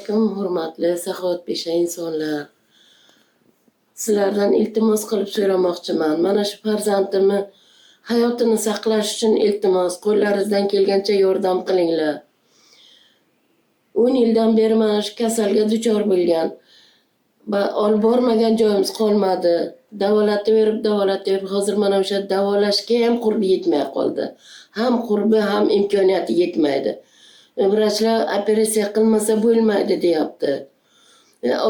alaykum, hurmatli saxovatpesha insonlar. Sizlardan iltimos qilib so'ramoqchiman. Mana shu farzandimni hayotini saqlash uchun iltimos, qo'llaringizdan kelgancha yordam qilinglar. 10 yildan beri mana shu kasalga duchor bo'lgan. Olib bormagan joyimiz qolmadi. Davolataverib, hozir mana o'sha davolashga ham qurbi yetmay qoldi. Ham qurbi, ham imkoniyati yetmaydi. Vrachlar operatsiya qilmasa bo'lmaydi deyapti.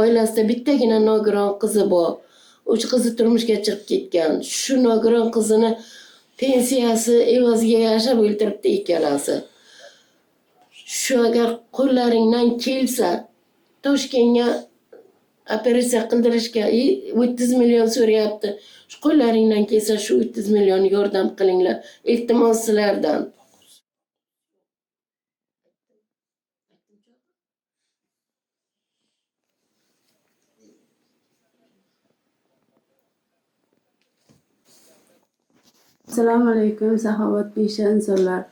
Oilasida bittagina nogiron qizi bor. 3 qizi turmushga chiqib ketgan. Shu nogiron qizini pensiyasi evaziga yashab o'ltiribdi ikkalasi. Shu agar qo'llaringdan kelsa, Toshkentga operatsiya qildirishga 30 million so'rayapti. Shu qo'llaringdan kelsa shu 30 million yordam qilinglar. Iltimos sizlardan. Assalomu alaykum saxovatpesha insonlar.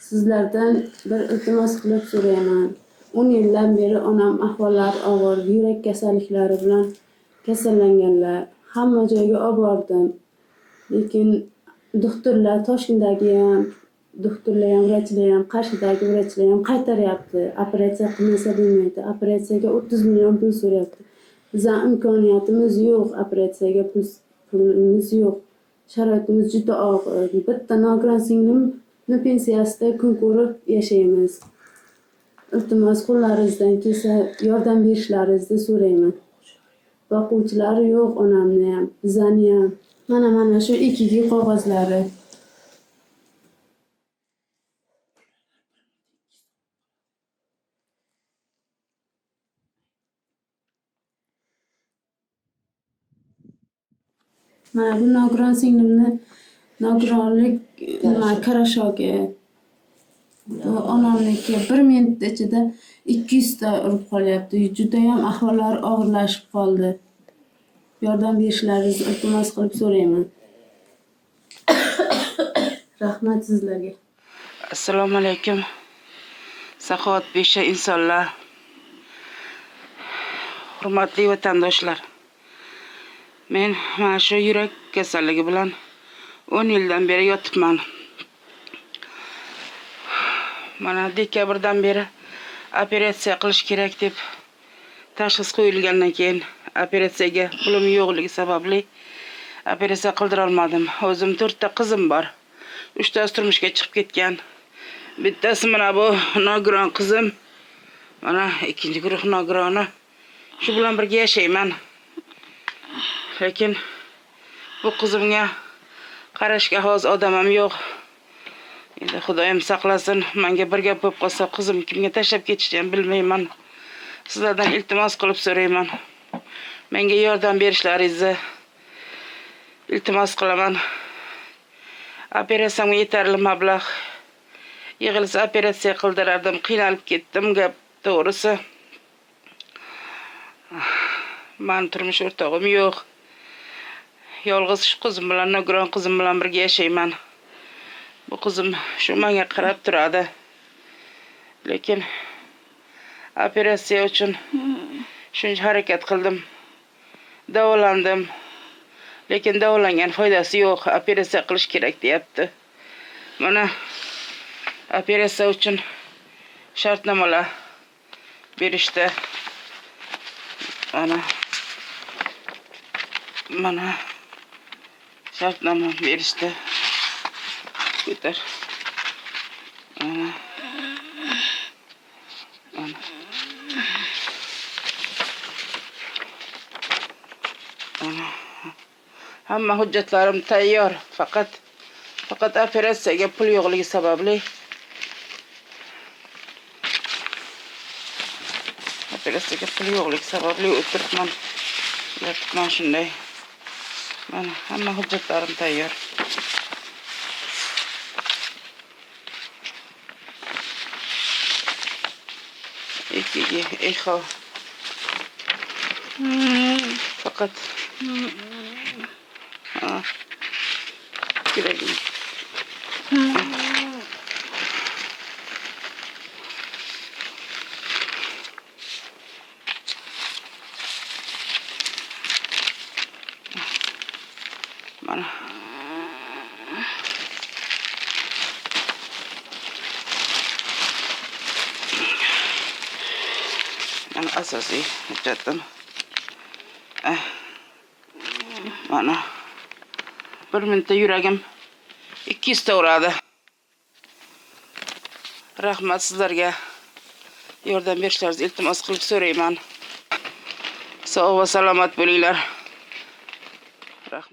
Sizlardan bir iltimos qilib so'rayman. 10 yildan beri onam ahvollari og'ir, yurak kasalliklari bilan kasallanganlar. Hamma joyga olib bordim. Lekin doktorlar, Toshkentdagi ham, doktorlar ham, vrachlar ham, Qarshidagi vrachlar ham qaytaryapti. Operatsiya qilmasa bo'lmaydi. Operatsiyaga 30 million pul so'rayapti. Bizning imkoniyatimiz yo'q, operatsiyaga pulimiz yo'q. Sharoitimiz juda og'ir. Bitta nogiron singlimni pensiyasida kun ko'rib yashaymiz. Iltimos qo'llaringizdan kelsa yordam berishlaringizni so'rayman. Boquvchilari yo'q onamni ham, bizani ham. Mana shu ikki qog'ozlari. Mana bu nogiron singlimni nogironlik qarashogi. Bu onamniki 1 minut ichida 200 ta urib qolyapti. Juda ham ahvollari og'irlashib qoldi. Yordam berishlaringizni iltimos qilib so'rayman. Rahmat sizlarga. Assalomu alaykum. Saxovatpesha insonlar. Hurmatli vatandoshlar. Men mana shu yurak kasalligi bilan 10 yildan beri yotibman. Mana dekabrdan beri operatsiya qilish kerak deb tashxis qo'yilgandan keyin operatsiyaga pulim yo'qligi sababli operatsiya qildira olmadim. O'zim 4 ta qizim bor. 3 tasi turmushga chiqib ketgan. Bittasi mana bu nogiron qizim. Mana ikkinchi guruh nogironi. Shu bilan birga yashayman. Lekin bu qizimga qarashga hozir odamim yo'q. Endi Xudoyim saqlasin, menga bir gap bo'lib qolsa, qizim kimga tashlab ketishni ham bilmayman. Sizlardan iltimos qilib so'rayman. Menga yordam berishlaringizni iltimos qilaman. Operatsiyamga yetarli mablag' yig'ilsa operatsiya qildirardim. Qiynalib ketdim gap to'g'risi. Men turmush o'rtog'im yo'q. Yolg'iz shu qizim bilan, nogiron qizim bilan birga yashayman. Bu qizim shu menga qarab turadi. Lekin operatsiya uchun shuncha harakat qildim. Davolandim. Lekin davolangan foydasi yo'q. Operatsiya qilish kerak deyapti. Mana operatsiya uchun shartnomalar berishdi. Mana shartnoma berishdi. Ko'tar. Hamma hujjatlarim tayyor. Faqat operatsiyaga pul yo'qligi sababli o'tiribman. Yotibman shunday. Mana hamma hujjatlarim tayyor. Eho. Faqat kerak. asosiy hujjatim. Mana bir minutda yuragim 200 ta uradi. Rahmat sizlarga. Yordam berishlaringizni iltimos qilib so'rayman. Sog' va salomat bo'linglar.